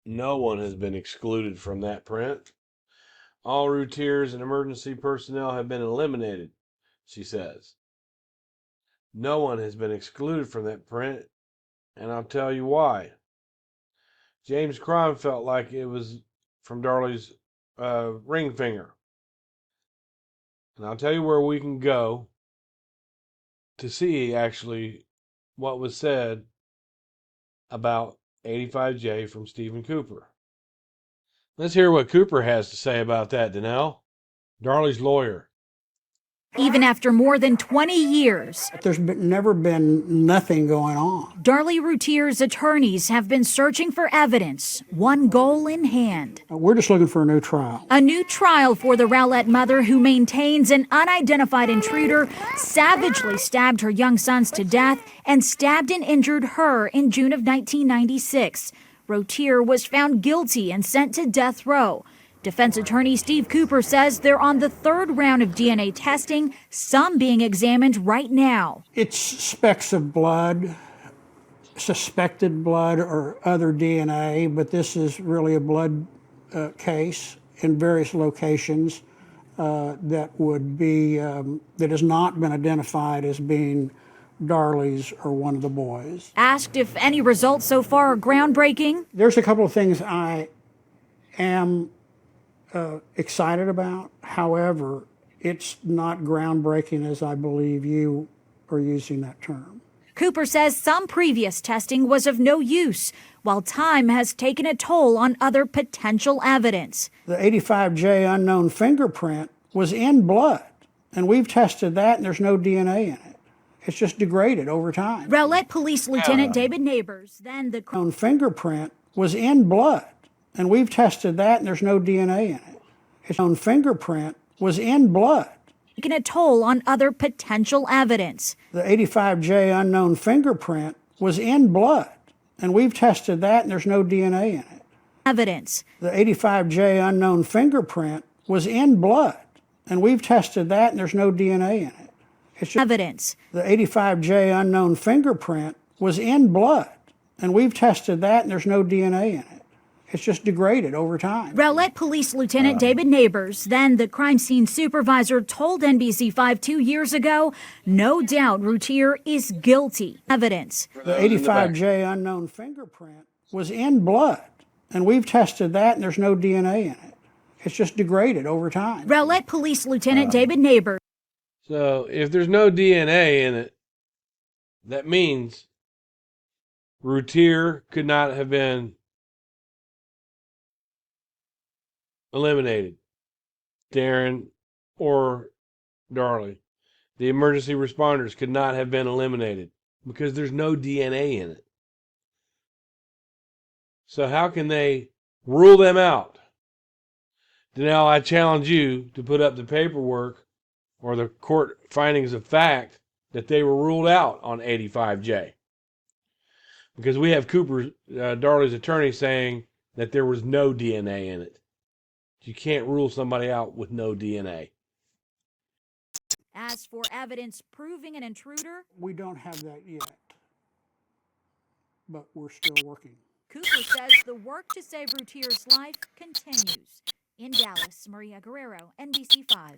No one has been excluded from that print. All routiers and emergency personnel have been eliminated, she says. No one has been excluded from that print, and I'll tell you why. James' crime felt like it was from Darlie's ring finger. And I'll tell you where we can go to see actually what was said about 85J from Stephen Cooper. Let's hear what Cooper has to say about that, Danelle, Darlie's lawyer. Even after more than 20 years, there's never been nothing going on. Darlie Routier's attorneys have been searching for evidence, one goal in hand. We're just looking for a new trial. A new trial for the Rowlett mother who maintains an unidentified intruder savagely stabbed her young sons to death and stabbed and injured her in June of 1996. Routier was found guilty and sent to death row. Defense attorney Steve Cooper says they're on the third round of DNA testing, some being examined right now. It's specks of blood, suspected blood or other DNA, but this is really a blood case in various locations that would be, that has not been identified as being Darlie's or one of the boys. Asked if any results so far are groundbreaking. There's a couple of things I am excited about. However, it's not groundbreaking as I believe you are using that term. Cooper says some previous testing was of no use, while time has taken a toll on other potential evidence. The 85J unknown fingerprint was in blood, and we've tested that, and there's no DNA in it. It's just degraded over time. Rowlett Police Lieutenant David Neighbors, then the unknown fingerprint was in blood, and we've tested that, and there's no DNA in it. Its own fingerprint was in blood. Taking a toll on other potential evidence. The 85J unknown fingerprint was in blood, and we've tested that, and there's no DNA in it. Evidence. The 85J unknown fingerprint was in blood, and we've tested that, and there's no DNA in it. It's just evidence. The 85J unknown fingerprint was in blood, and we've tested that, and there's no DNA in it. It's just degraded over time. Rowlett Police Lieutenant David Neighbors, then the crime scene supervisor, told NBC5 2 years ago, no doubt Routier is guilty. Evidence. The 85J unknown fingerprint was in blood, and we've tested that, and there's no DNA in it. It's just degraded over time. Rowlett Police Lieutenant David Neighbors. So if there's no DNA in it, that means Routier could not have been eliminated. Darren or Darlie. The emergency responders could not have been eliminated because there's no DNA in it. So how can they rule them out? Danelle, I challenge you to put up the paperwork or the court findings of fact that they were ruled out on 85J. Because we have Cooper, Darlie's attorney, saying that there was no DNA in it. You can't rule somebody out with no DNA. As for evidence proving an intruder, we don't have that yet, but we're still working. Cooper says the work to save Routier's life continues. In Dallas, Maria Guerrero, NBC5.